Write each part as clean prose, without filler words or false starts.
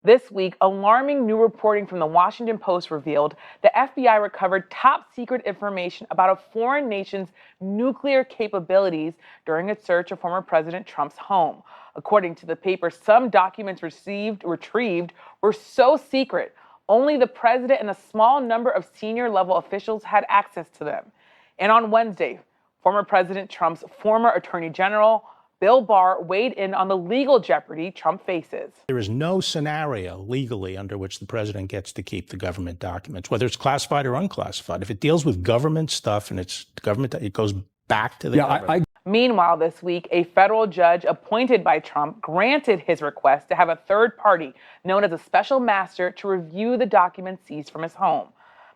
This week, alarming new reporting from the Washington Post revealed the FBI recovered top secret information about a foreign nation's nuclear capabilities during its search of former President Trump's home. According to the paper, some documents retrieved were so secret, only the president and a small number of senior level officials had access to them. And on Wednesday, former President Trump's former Attorney General, Bill Barr, weighed in on the legal jeopardy Trump faces. There is no scenario legally under which the president gets to keep the government documents, whether it's classified or unclassified. If it deals with government stuff and it's government, it goes back to the government. Meanwhile, this week, a federal judge appointed by Trump granted his request to have a third party, known as a special master, to review the documents seized from his home.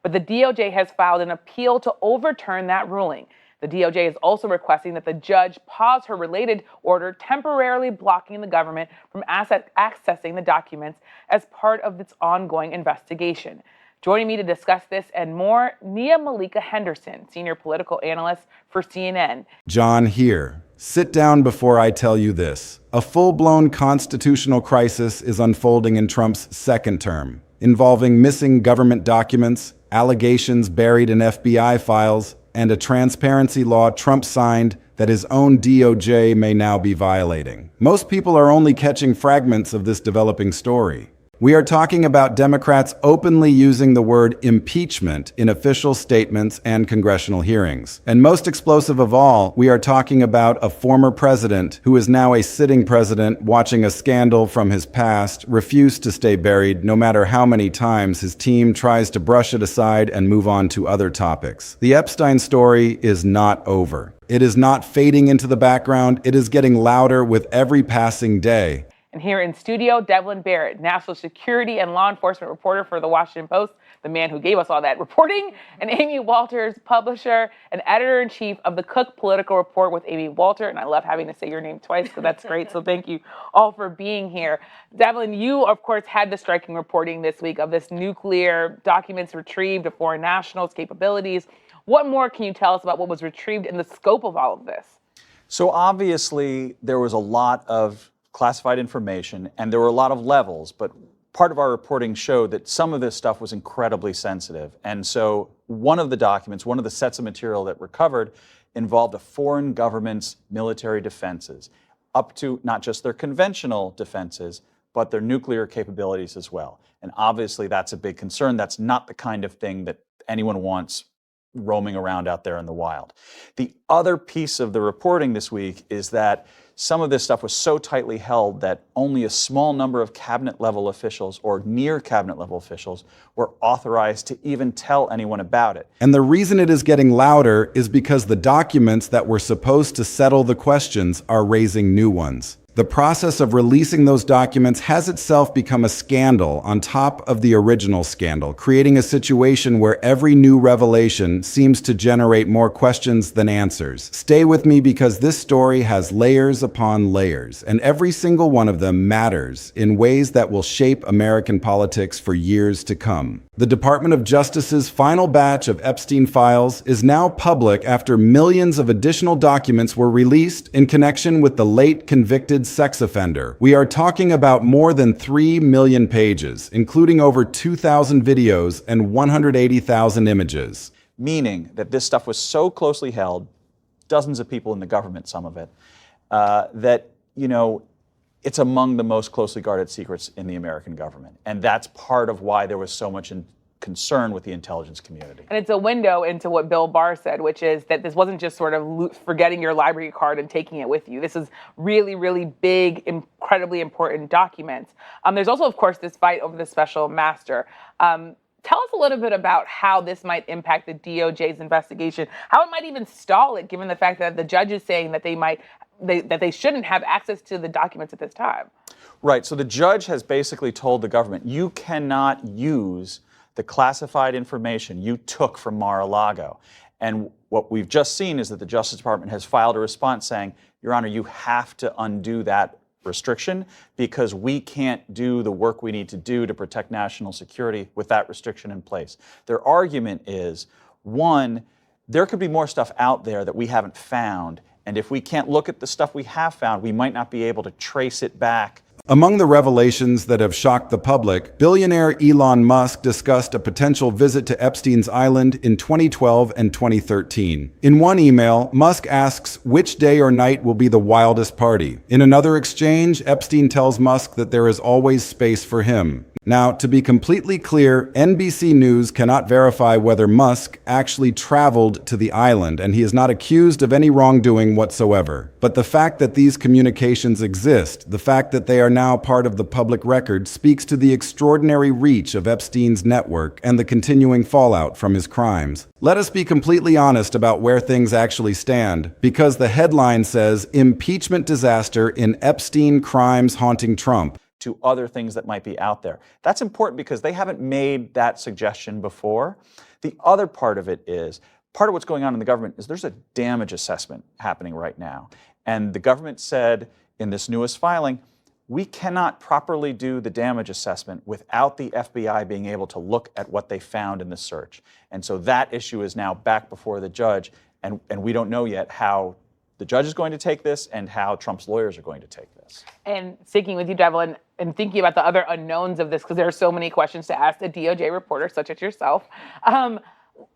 But the DOJ has filed an appeal to overturn that ruling. The DOJ is also requesting that the judge pause her related order, temporarily blocking the government from accessing the documents as part of its ongoing investigation. Joining me to discuss this and more, Nia Malika Henderson, senior political analyst for CNN. John here. Sit down before I tell you this. A full-blown constitutional crisis is unfolding in Trump's second term, involving missing government documents, allegations buried in FBI files, and a transparency law Trump signed that his own DOJ may now be violating. Most people are only catching fragments of this developing story. We are talking about Democrats openly using the word impeachment in official statements and congressional hearings. And most explosive of all, we are talking about a former president who is now a sitting president watching a scandal from his past refuse to stay buried no matter how many times his team tries to brush it aside and move on to other topics. The Epstein story is not over. It is not fading into the background. It is getting louder with every passing day. And here in studio, Devlin Barrett, national security and law enforcement reporter for the Washington Post, the man who gave us all that reporting, and Amy Walters, publisher and editor-in-chief of the Cook Political Report with Amy Walter. And I love having to say your name twice, so that's great. So thank you all for being here. Devlin, you, of course, had the striking reporting this week of this nuclear documents retrieved of foreign nationals' capabilities. What more can you tell us about what was retrieved and the scope of all of this? So obviously, there was a lot of classified information, and there were a lot of levels, but part of our reporting showed that some of this stuff was incredibly sensitive. And so one of the documents, one of the sets of material that recovered involved a foreign government's military defenses, up to not just their conventional defenses, but their nuclear capabilities as well. And obviously that's a big concern. That's not the kind of thing that anyone wants roaming around out there in the wild. The other piece of the reporting this week is that some of this stuff was so tightly held that only a small number of cabinet-level officials or near cabinet-level officials were authorized to even tell anyone about it. And the reason it is getting louder is because the documents that were supposed to settle the questions are raising new ones. The process of releasing those documents has itself become a scandal on top of the original scandal, creating a situation where every new revelation seems to generate more questions than answers. Stay with me because this story has layers upon layers, and every single one of them matters in ways that will shape American politics for years to come. The Department of Justice's final batch of Epstein files is now public after millions of additional documents were released in connection with the late convicted sex offender. We are talking about more than 3 million pages, including over 2,000 videos and 180,000 images. Meaning that this stuff was so closely held, dozens of people in the government, some of it, that, it's among the most closely guarded secrets in the American government. And that's part of why there was so much concern with the intelligence community. And it's a window into what Bill Barr said, which is that this wasn't just sort of forgetting your library card and taking it with you. This is really, really big, incredibly important documents. There's also, of course, this fight over the special master. Tell us a little bit about how this might impact the DOJ's investigation, how it might even stall it, given the fact that the judge is saying that they shouldn't have access to the documents at this time. Right. So the judge has basically told the government, you cannot use the classified information you took from Mar-a-Lago. And what we've just seen is that the Justice Department has filed a response saying, Your Honor, you have to undo that restriction because we can't do the work we need to do to protect national security with that restriction in place. Their argument is, one, there could be more stuff out there that we haven't found, and if we can't look at the stuff we have found, we might not be able to trace it back Among the revelations that have shocked the public, billionaire Elon Musk discussed a potential visit to Epstein's island in 2012 and 2013. In one email, Musk asks which day or night will be the wildest party. In another exchange, Epstein tells Musk that there is always space for him. Now, to be completely clear, NBC News cannot verify whether Musk actually traveled to the island, and he is not accused of any wrongdoing whatsoever. But the fact that these communications exist, the fact that they are now part of the public record, speaks to the extraordinary reach of Epstein's network and the continuing fallout from his crimes. Let us be completely honest about where things actually stand, because the headline says, "Impeachment disaster in Epstein crimes haunting Trump." To other things that might be out there. That's important because they haven't made that suggestion before. The other part of it is, part of what's going on in the government is there's a damage assessment happening right now. And the government said in this newest filing, we cannot properly do the damage assessment without the FBI being able to look at what they found in the search. And so that issue is now back before the judge, and we don't know yet how the judge is going to take this and how Trump's lawyers are going to take this. And sticking with you, Devlin, and thinking about the other unknowns of this, because there are so many questions to ask a DOJ reporter such as yourself.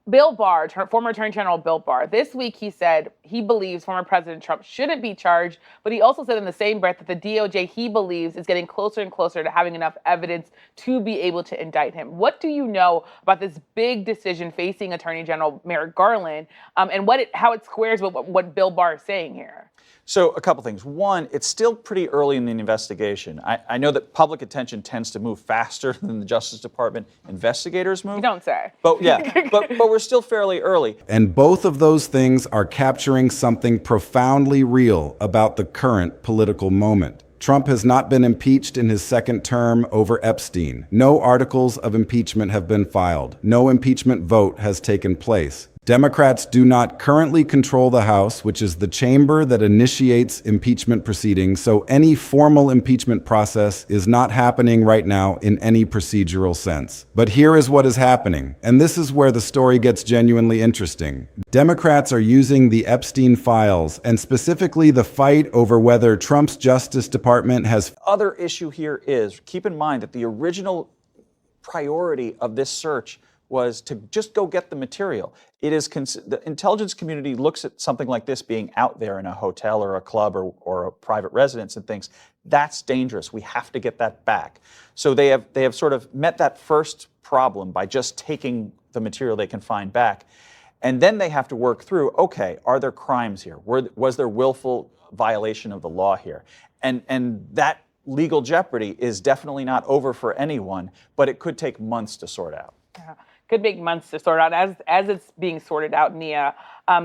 Bill Barr, former Attorney General Bill Barr, this week he said he believes former President Trump shouldn't be charged, but he also said in the same breath that the DOJ, he believes, is getting closer and closer to having enough evidence to be able to indict him. What do you know about this big decision facing Attorney General Merrick Garland, and how it squares with what Bill Barr is saying here? So a couple things. One, it's still pretty early in the investigation. I know that public attention tends to move faster than the Justice Department investigators move. You don't say. But yeah, but we're still fairly early. And both of those things are capturing something profoundly real about the current political moment. Trump has not been impeached in his second term over Epstein. No articles of impeachment have been filed. No impeachment vote has taken place. Democrats do not currently control the House, which is the chamber that initiates impeachment proceedings, so any formal impeachment process is not happening right now in any procedural sense. But here is what is happening, and this is where the story gets genuinely interesting. Democrats are using the Epstein files, and specifically the fight over whether Trump's Justice Department has... Other issue here is, keep in mind that the original priority of this search was to just go get the material. It is the intelligence community looks at something like this being out there in a hotel or a club or a private residence and thinks that's dangerous. We have to get that back. So they have sort of met that first problem by just taking the material they can find back, and then they have to work through. Okay, are there crimes here? Was there willful violation of the law here? And that legal jeopardy is definitely not over for anyone, but it could take months to sort out. Yeah. Could take months to sort out. As it's being sorted out, Nia,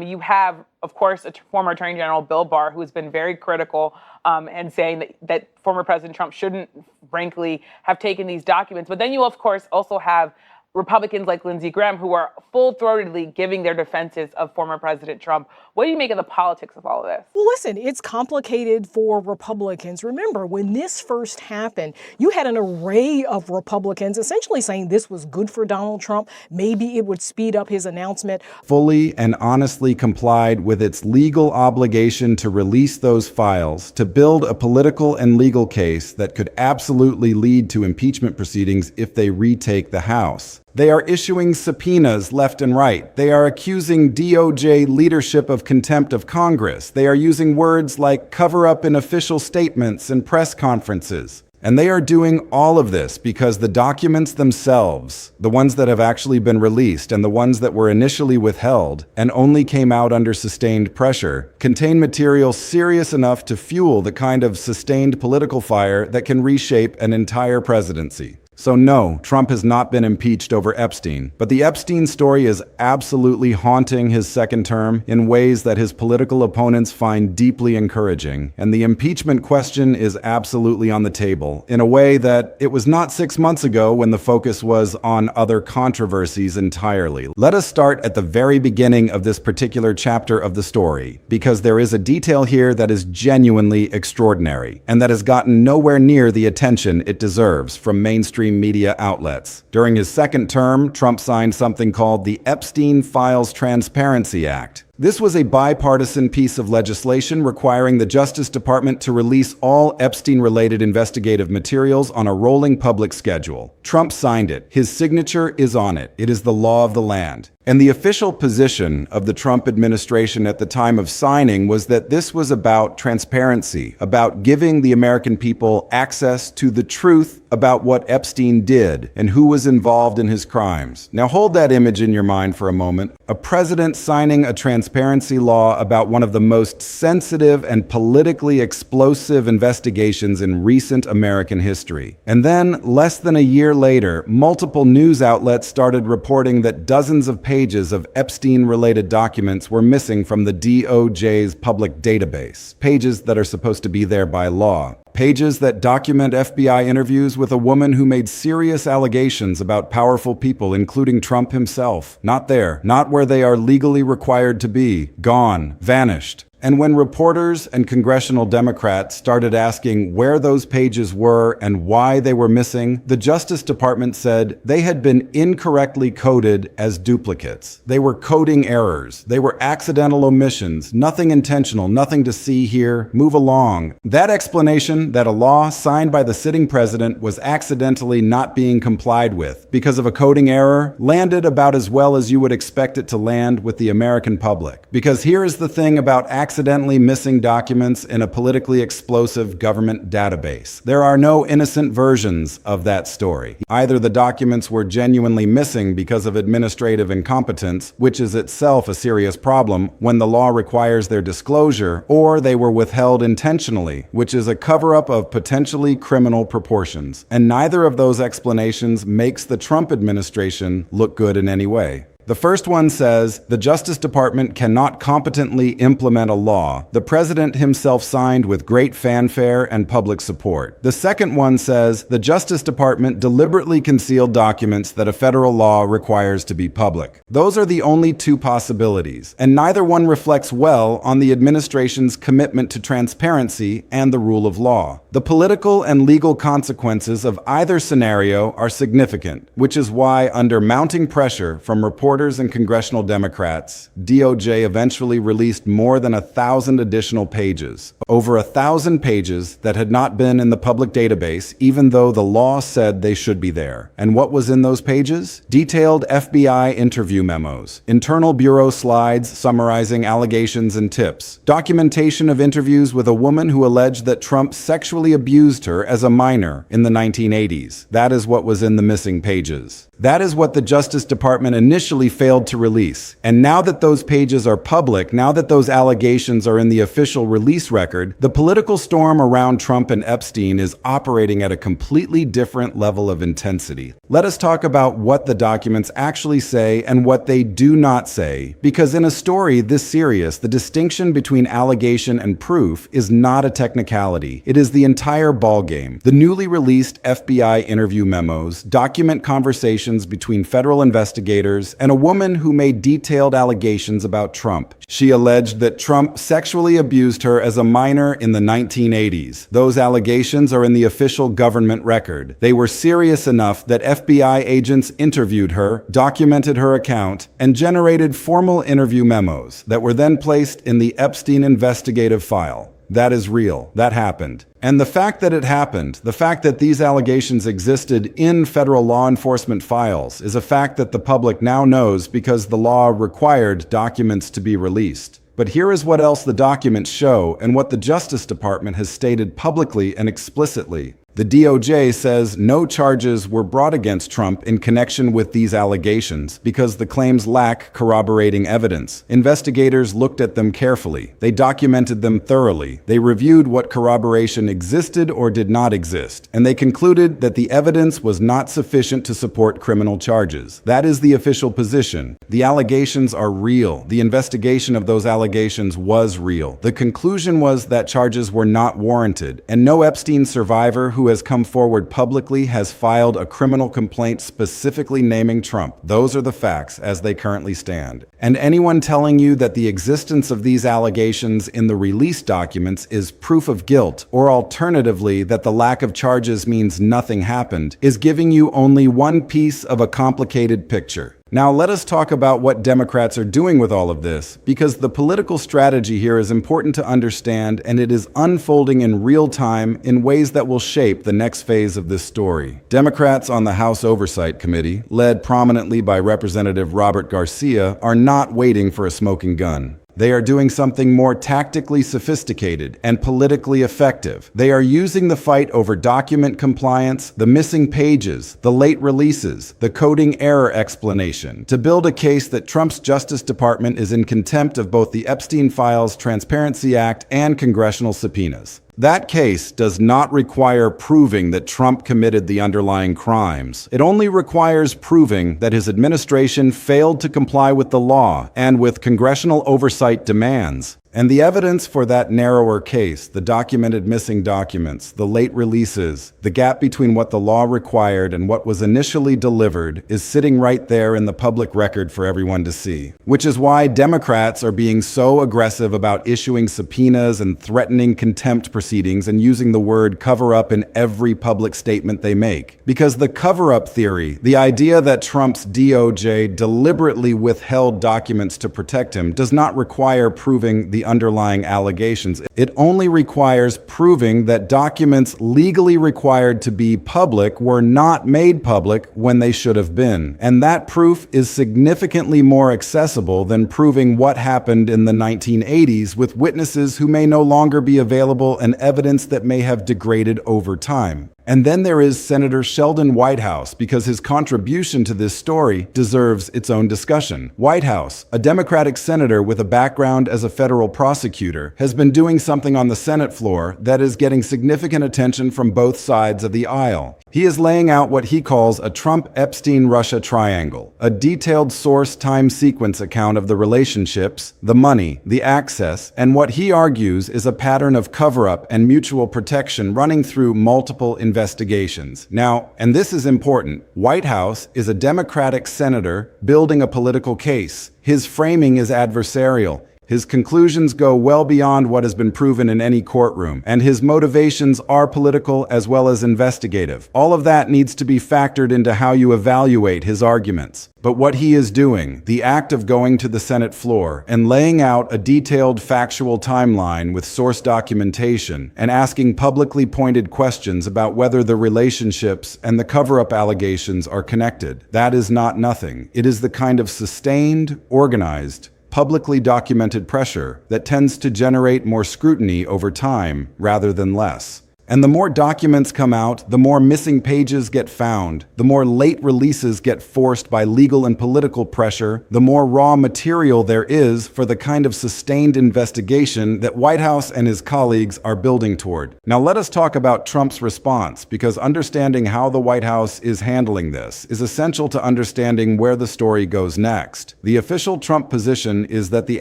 you have, of course, a former Attorney General Bill Barr, who has been very critical and saying that former President Trump shouldn't, frankly, have taken these documents. But then you, of course, also have Republicans like Lindsey Graham, who are full-throatedly giving their defenses of former President Trump. What do you make of the politics of all of this? Well, listen, it's complicated for Republicans. Remember, when this first happened, you had an array of Republicans essentially saying this was good for Donald Trump. Maybe it would speed up his announcement. Fully and honestly complied with its legal obligation to release those files, to build a political and legal case that could absolutely lead to impeachment proceedings if they retake the House. They are issuing subpoenas left and right. They are accusing DOJ leadership of contempt of Congress. They are using words like cover up in official statements and press conferences. And they are doing all of this because the documents themselves, the ones that have actually been released and the ones that were initially withheld and only came out under sustained pressure, contain material serious enough to fuel the kind of sustained political fire that can reshape an entire presidency. So no, Trump has not been impeached over Epstein, but the Epstein story is absolutely haunting his second term in ways that his political opponents find deeply encouraging. And the impeachment question is absolutely on the table in a way that it was not 6 months ago when the focus was on other controversies entirely. Let us start at the very beginning of this particular chapter of the story, because there is a detail here that is genuinely extraordinary and that has gotten nowhere near the attention it deserves from mainstream media outlets. During his second term, Trump signed something called the Epstein Files Transparency Act. This was a bipartisan piece of legislation requiring the Justice Department to release all Epstein-related investigative materials on a rolling public schedule. Trump signed it. His signature is on it. It is the law of the land. And the official position of the Trump administration at the time of signing was that this was about transparency, about giving the American people access to the truth about what Epstein did and who was involved in his crimes. Now hold that image in your mind for a moment. A president signing a transparency law about one of the most sensitive and politically explosive investigations in recent American history. And then, less than a year later, multiple news outlets started reporting that dozens of pages of Epstein-related documents were missing from the DOJ's public database, pages that are supposed to be there by law. Pages that document FBI interviews with a woman who made serious allegations about powerful people, including Trump himself. Not there, not where they are legally required to be. Gone, vanished. And when reporters and congressional Democrats started asking where those pages were and why they were missing, the Justice Department said they had been incorrectly coded as duplicates. They were coding errors. They were accidental omissions. Nothing intentional, nothing to see here. Move along. That explanation that a law signed by the sitting president was accidentally not being complied with because of a coding error landed about as well as you would expect it to land with the American public. Because here is the thing about accidentally missing documents in a politically explosive government database. There are no innocent versions of that story. Either the documents were genuinely missing because of administrative incompetence, which is itself a serious problem when the law requires their disclosure, or they were withheld intentionally, which is a cover-up of potentially criminal proportions. And neither of those explanations makes the Trump administration look good in any way. The first one says the Justice Department cannot competently implement a law the president himself signed with great fanfare and public support. The second one says the Justice Department deliberately concealed documents that a federal law requires to be public. Those are the only two possibilities, and neither one reflects well on the administration's commitment to transparency and the rule of law. The political and legal consequences of either scenario are significant, which is why, under mounting pressure from reporters and congressional Democrats, DOJ eventually released more than 1,000 additional pages. Over 1,000 pages that had not been in the public database, even though the law said they should be there. And what was in those pages? Detailed FBI interview memos, internal bureau slides summarizing allegations and tips, documentation of interviews with a woman who alleged that Trump sexually abused her as a minor in the 1980s. That is what was in the missing pages. That is what the Justice Department initially failed to release. And now that those pages are public, now that those allegations are in the official release record, the political storm around Trump and Epstein is operating at a completely different level of intensity. Let us talk about what the documents actually say and what they do not say, because in a story this serious, the distinction between allegation and proof is not a technicality. It is the entire ballgame. The newly released FBI interview memos document conversations between federal investigators and a woman who made detailed allegations about Trump. She alleged that Trump sexually abused her as a minor in the 1980s. Those allegations are in the official government record. They were serious enough that FBI agents interviewed her, documented her account, and generated formal interview memos that were then placed in the Epstein investigative file. That is real. That happened. And the fact that it happened, the fact that these allegations existed in federal law enforcement files, is a fact that the public now knows because the law required documents to be released. But here is what else the documents show and what the Justice Department has stated publicly and explicitly. The DOJ says no charges were brought against Trump in connection with these allegations because the claims lack corroborating evidence. Investigators looked at them carefully. They documented them thoroughly. They reviewed what corroboration existed or did not exist, and they concluded that the evidence was not sufficient to support criminal charges. That is the official position. The allegations are real. The investigation of those allegations was real. The conclusion was that charges were not warranted, and no Epstein survivor who has come forward publicly has filed a criminal complaint specifically naming Trump. Those are the facts as they currently stand. And anyone telling you that the existence of these allegations in the released documents is proof of guilt, or alternatively that the lack of charges means nothing happened, is giving you only one piece of a complicated picture. Now let us talk about what Democrats are doing with all of this, because the political strategy here is important to understand, and it is unfolding in real time in ways that will shape the next phase of this story. Democrats on the House Oversight Committee, led prominently by Representative Robert Garcia, are not waiting for a smoking gun. They are doing something more tactically sophisticated and politically effective. They are using the fight over document compliance, the missing pages, the late releases, the coding error explanation, to build a case that Trump's Justice Department is in contempt of both the Epstein Files, Transparency Act, and congressional subpoenas. That case does not require proving that Trump committed the underlying crimes. It only requires proving that his administration failed to comply with the law and with congressional oversight demands. And the evidence for that narrower case, the documented missing documents, the late releases, the gap between what the law required and what was initially delivered, is sitting right there in the public record for everyone to see. Which is why Democrats are being so aggressive about issuing subpoenas and threatening contempt proceedings and using the word cover-up in every public statement they make. Because the cover-up theory, the idea that Trump's DOJ deliberately withheld documents to protect him, does not require proving the underlying allegations. It only requires proving that documents legally required to be public were not made public when they should have been. And that proof is significantly more accessible than proving what happened in the 1980s with witnesses who may no longer be available and evidence that may have degraded over time. And then there is Senator Sheldon Whitehouse, because his contribution to this story deserves its own discussion. Whitehouse, a Democratic senator with a background as a federal prosecutor, has been doing something on the Senate floor that is getting significant attention from both sides of the aisle. He is laying out what he calls a Trump-Epstein-Russia triangle, a detailed source time sequence account of the relationships, the money, the access, and what he argues is a pattern of cover-up and mutual protection running through multiple investigations. Now, and this is important, Whitehouse is a Democratic senator building a political case. His framing is adversarial. His conclusions go well beyond what has been proven in any courtroom, and his motivations are political as well as investigative. All of that needs to be factored into how you evaluate his arguments. But what he is doing, the act of going to the Senate floor and laying out a detailed factual timeline with source documentation and asking publicly pointed questions about whether the relationships and the cover-up allegations are connected, that is not nothing. It is the kind of sustained, organized, publicly documented pressure that tends to generate more scrutiny over time rather than less. And the more documents come out, the more missing pages get found, the more late releases get forced by legal and political pressure, the more raw material there is for the kind of sustained investigation that Whitehouse and his colleagues are building toward. Now let us talk about Trump's response, because understanding how the White House is handling this is essential to understanding where the story goes next. The official Trump position is that the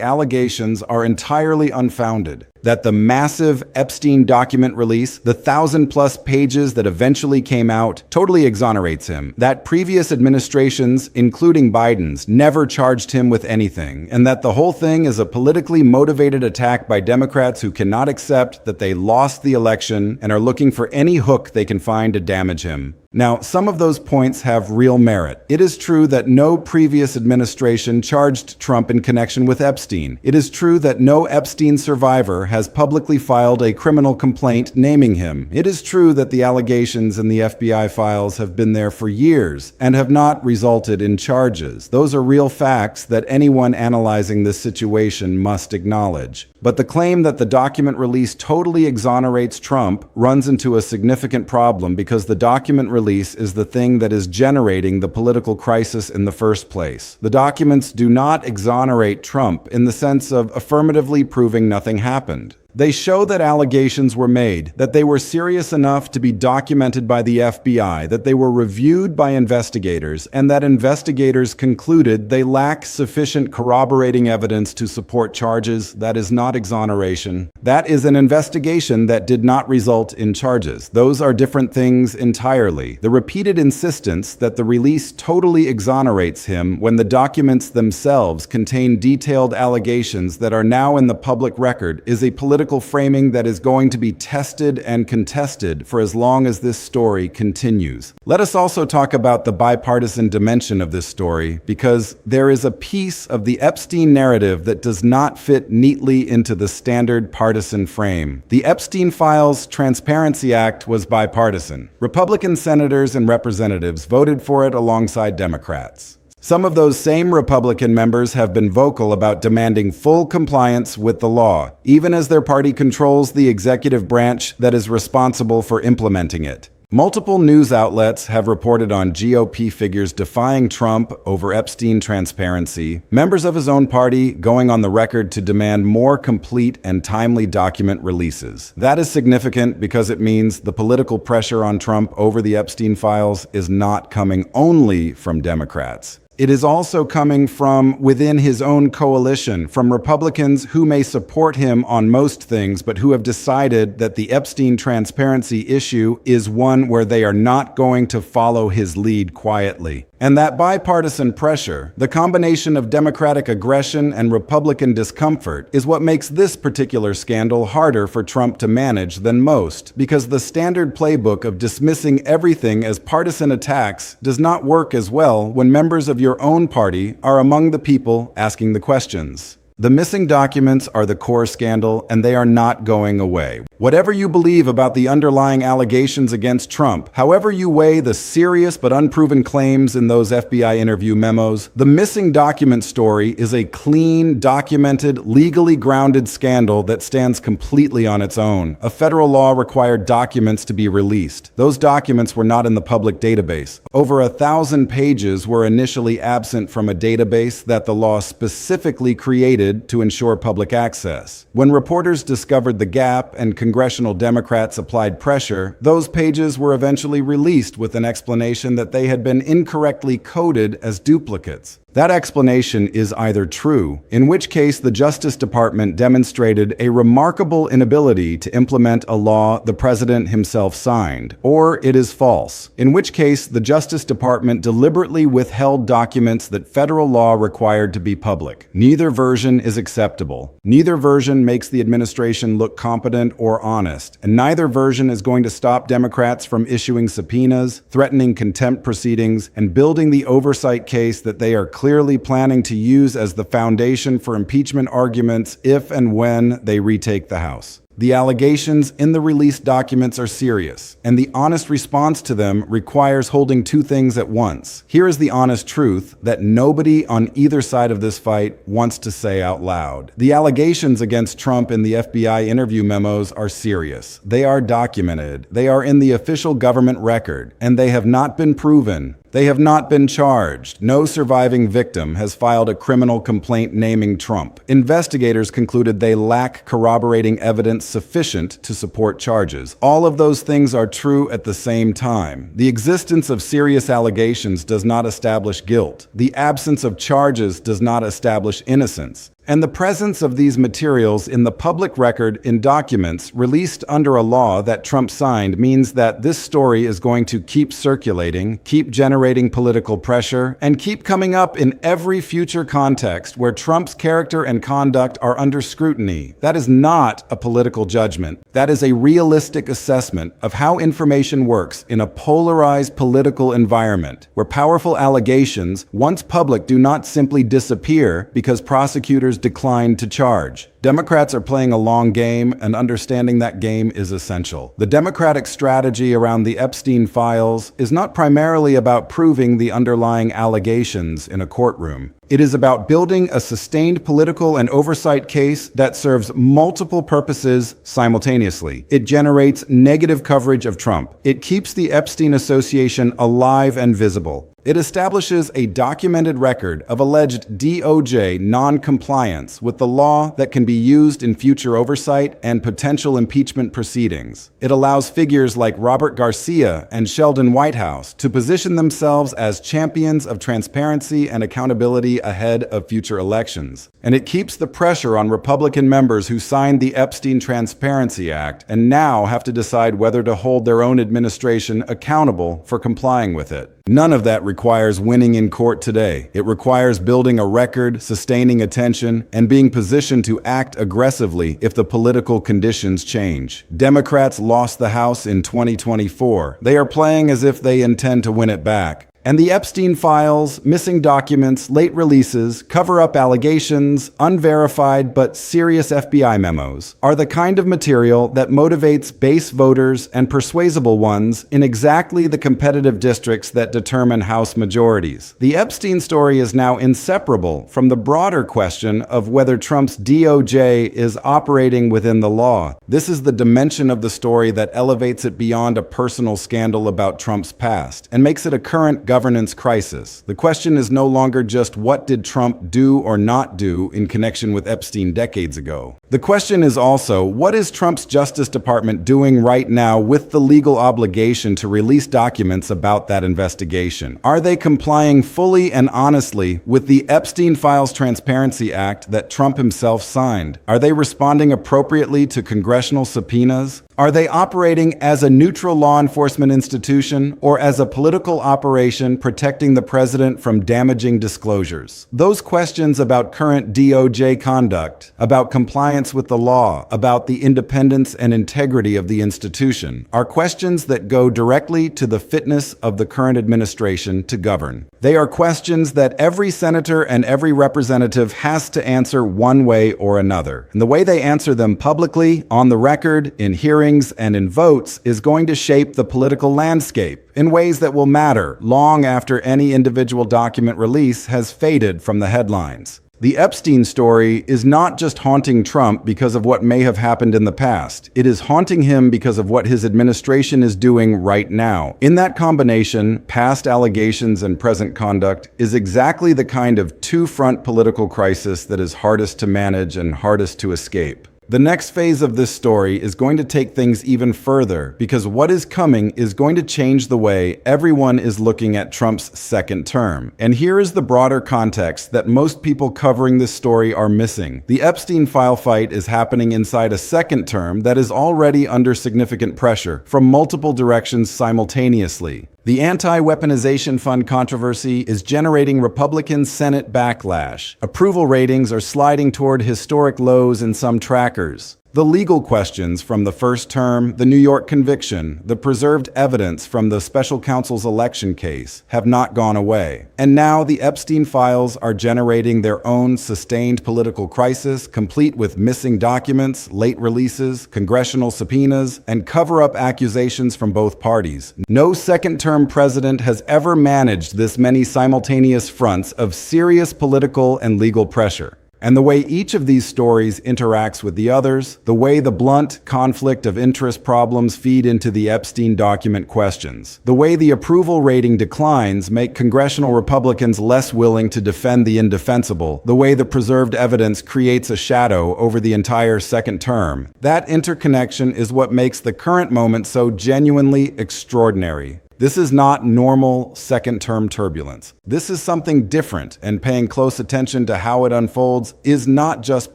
allegations are entirely unfounded, that the massive Epstein document release, the 1,000+ pages that eventually came out, totally exonerates him, that previous administrations, including Biden's, never charged him with anything, and that the whole thing is a politically motivated attack by Democrats who cannot accept that they lost the election and are looking for any hook they can find to damage him. Now, some of those points have real merit. It is true that no previous administration charged Trump in connection with Epstein. It is true that no Epstein survivor has publicly filed a criminal complaint naming him. It is true that the allegations in the FBI files have been there for years and have not resulted in charges. Those are real facts that anyone analyzing this situation must acknowledge. But the claim that the document release totally exonerates Trump runs into a significant problem, because the document release is the thing that is generating the political crisis in the first place. The documents do not exonerate Trump in the sense of affirmatively proving nothing happened. They show that allegations were made, that they were serious enough to be documented by the FBI, that they were reviewed by investigators, and that investigators concluded they lack sufficient corroborating evidence to support charges. That is not exoneration. That is an investigation that did not result in charges. Those are different things entirely. The repeated insistence that the release totally exonerates him when the documents themselves contain detailed allegations that are now in the public record is a political political framing that is going to be tested and contested for as long as this story continues. Let us also talk about the bipartisan dimension of this story, because there is a piece of the Epstein narrative that does not fit neatly into the standard partisan frame. The Epstein Files Transparency Act was bipartisan. Republican senators and representatives voted for it alongside Democrats. Some of those same Republican members have been vocal about demanding full compliance with the law, even as their party controls the executive branch that is responsible for implementing it. Multiple news outlets have reported on GOP figures defying Trump over Epstein transparency, members of his own party going on the record to demand more complete and timely document releases. That is significant because it means the political pressure on Trump over the Epstein files is not coming only from Democrats. It is also coming from within his own coalition, from Republicans who may support him on most things, but who have decided that the Epstein transparency issue is one where they are not going to follow his lead quietly. And that bipartisan pressure, the combination of Democratic aggression and Republican discomfort, is what makes this particular scandal harder for Trump to manage than most, because the standard playbook of dismissing everything as partisan attacks does not work as well when members of your own party are among the people asking the questions. The missing documents are the core scandal, and they are not going away. Whatever you believe about the underlying allegations against Trump, however you weigh the serious but unproven claims in those FBI interview memos, the missing document story is a clean, documented, legally grounded scandal that stands completely on its own. A federal law required documents to be released. Those documents were not in the public database. Over 1,000 pages were initially absent from a database that the law specifically created to ensure public access. When reporters discovered the gap and congressional Democrats applied pressure, those pages were eventually released with an explanation that they had been incorrectly coded as duplicates. That explanation is either true, in which case the Justice Department demonstrated a remarkable inability to implement a law the president himself signed, or it is false, in which case the Justice Department deliberately withheld documents that federal law required to be public. Neither version is acceptable. Neither version makes the administration look competent or honest, and neither version is going to stop Democrats from issuing subpoenas, threatening contempt proceedings, and building the oversight case that they are clearly planning to use as the foundation for impeachment arguments if and when they retake the House. The allegations in the released documents are serious, and the honest response to them requires holding two things at once. Here is the honest truth that nobody on either side of this fight wants to say out loud. The allegations against Trump in the FBI interview memos are serious. They are documented. They are in the official government record, and they have not been proven. They have not been charged. No surviving victim has filed a criminal complaint naming Trump. Investigators concluded they lack corroborating evidence sufficient to support charges. All of those things are true at the same time. The existence of serious allegations does not establish guilt. The absence of charges does not establish innocence. And the presence of these materials in the public record in documents released under a law that Trump signed means that this story is going to keep circulating, keep generating political pressure, and keep coming up in every future context where Trump's character and conduct are under scrutiny. That is not a political judgment. That is a realistic assessment of how information works in a polarized political environment where powerful allegations, once public, do not simply disappear because prosecutors declined to charge. Democrats are playing a long game, and understanding that game is essential. The Democratic strategy around the Epstein files is not primarily about proving the underlying allegations in a courtroom. It is about building a sustained political and oversight case that serves multiple purposes simultaneously. It generates negative coverage of Trump. It keeps the Epstein Association alive and visible. It establishes a documented record of alleged DOJ non-compliance with the law that can be used in future oversight and potential impeachment proceedings. It allows figures like Robert Garcia and Sheldon Whitehouse to position themselves as champions of transparency and accountability ahead of future elections. And it keeps the pressure on Republican members who signed the Epstein Transparency Act and now have to decide whether to hold their own administration accountable for complying with it. None of that requires winning in court today. It requires building a record, sustaining attention, and being positioned to act aggressively if the political conditions change. Democrats lost the House in 2024. They are playing as if they intend to win it back. And the Epstein files, missing documents, late releases, cover-up allegations, unverified but serious FBI memos are the kind of material that motivates base voters and persuasible ones in exactly the competitive districts that determine House majorities. The Epstein story is now inseparable from the broader question of whether Trump's DOJ is operating within the law. This is the dimension of the story that elevates it beyond a personal scandal about Trump's past and makes it a current governance crisis. The question is no longer just what did Trump do or not do in connection with Epstein decades ago. The question is also, what is Trump's Justice Department doing right now with the legal obligation to release documents about that investigation? Are they complying fully and honestly with the Epstein Files Transparency Act that Trump himself signed? Are they responding appropriately to congressional subpoenas? Are they operating as a neutral law enforcement institution or as a political operation protecting the president from damaging disclosures? Those questions about current DOJ conduct, about compliance with the law, about the independence and integrity of the institution, are questions that go directly to the fitness of the current administration to govern. They are questions that every senator and every representative has to answer one way or another. And the way they answer them publicly, on the record, in hearings, and in votes is going to shape the political landscape in ways that will matter long after any individual document release has faded from the headlines. The Epstein story is not just haunting Trump because of what may have happened in the past. It is haunting him because of what his administration is doing right now. In that combination, past allegations and present conduct is exactly the kind of two-front political crisis that is hardest to manage and hardest to escape. The next phase of this story is going to take things even further because what is coming is going to change the way everyone is looking at Trump's second term. And here is the broader context that most people covering this story are missing. The Epstein file fight is happening inside a second term that is already under significant pressure from multiple directions simultaneously. The anti-weaponization fund controversy is generating Republican Senate backlash. Approval ratings are sliding toward historic lows in some trackers. The legal questions from the first term, the New York conviction, the preserved evidence from the special counsel's election case have not gone away. And now the Epstein files are generating their own sustained political crisis, complete with missing documents, late releases, congressional subpoenas, and cover-up accusations from both parties. No second-term president has ever managed this many simultaneous fronts of serious political and legal pressure. And the way each of these stories interacts with the others, the way the blunt conflict of interest problems feed into the Epstein document questions, the way the approval rating declines make congressional Republicans less willing to defend the indefensible, the way the preserved evidence creates a shadow over the entire second term. That interconnection is what makes the current moment so genuinely extraordinary. This is not normal second-term turbulence. This is something different, and paying close attention to how it unfolds is not just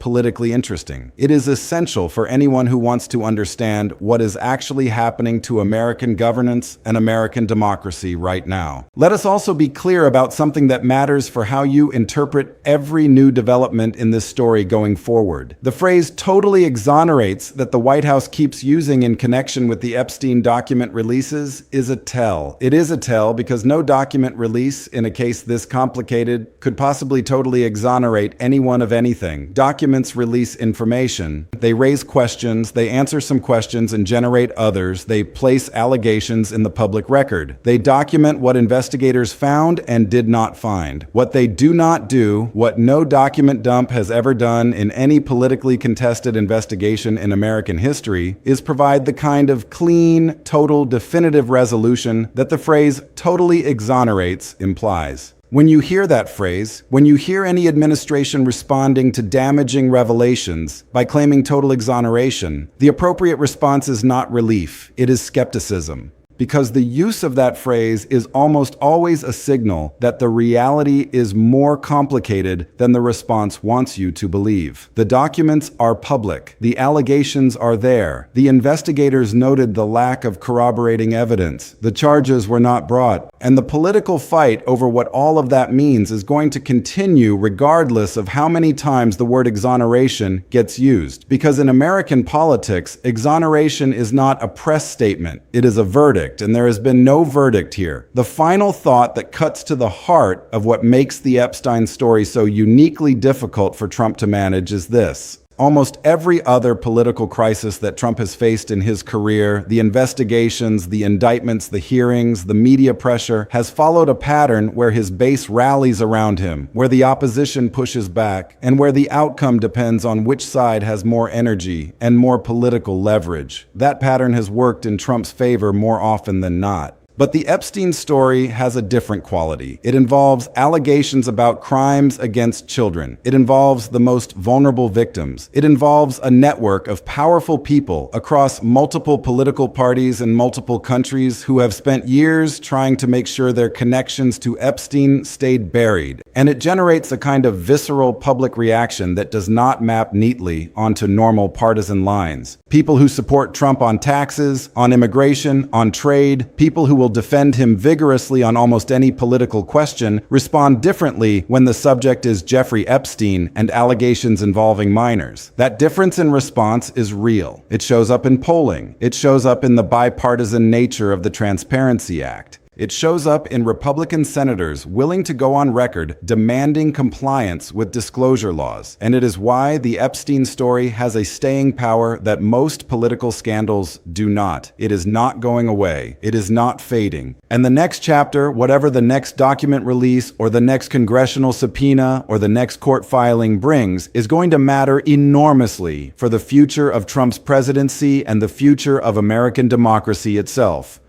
politically interesting. It is essential for anyone who wants to understand what is actually happening to American governance and American democracy right now. Let us also be clear about something that matters for how you interpret every new development in this story going forward. The phrase "totally exonerates" that the White House keeps using in connection with the Epstein document releases is a tell. It is a tell because no document release in a case this complicated could possibly totally exonerate anyone of anything. Documents release information. They raise questions, they answer some questions and generate others. They place allegations in the public record. They document what investigators found and did not find. What they do not do, what no document dump has ever done in any politically contested investigation in American history, is provide the kind of clean, total, definitive resolution that the phrase "totally exonerates" implies. When you hear that phrase, when you hear any administration responding to damaging revelations by claiming total exoneration, the appropriate response is not relief, it is skepticism. Because the use of that phrase is almost always a signal that the reality is more complicated than the response wants you to believe. The documents are public. The allegations are there. The investigators noted the lack of corroborating evidence. The charges were not brought. And the political fight over what all of that means is going to continue regardless of how many times the word exoneration gets used. Because in American politics, exoneration is not a press statement. It is a verdict, and there has been no verdict here. The final thought that cuts to the heart of what makes the Epstein story so uniquely difficult for Trump to manage is this. Almost every other political crisis that Trump has faced in his career, the investigations, the indictments, the hearings, the media pressure, has followed a pattern where his base rallies around him, where the opposition pushes back, and where the outcome depends on which side has more energy and more political leverage. That pattern has worked in Trump's favor more often than not. But the Epstein story has a different quality. It involves allegations about crimes against children. It involves the most vulnerable victims. It involves a network of powerful people across multiple political parties and multiple countries who have spent years trying to make sure their connections to Epstein stayed buried. And it generates a kind of visceral public reaction that does not map neatly onto normal partisan lines. People who support Trump on taxes, on immigration, on trade, people who will defend him vigorously on almost any political question respond differently when the subject is Jeffrey Epstein and allegations involving minors. That difference in response is real. It shows up in polling. It shows up in the bipartisan nature of the Transparency Act. It shows up in Republican senators willing to go on record demanding compliance with disclosure laws. And it is why the Epstein story has a staying power that most political scandals do not. It is not going away. It is not fading. And the next chapter, whatever the next document release or the next congressional subpoena or the next court filing brings, is going to matter enormously for the future of Trump's presidency and the future of American democracy itself.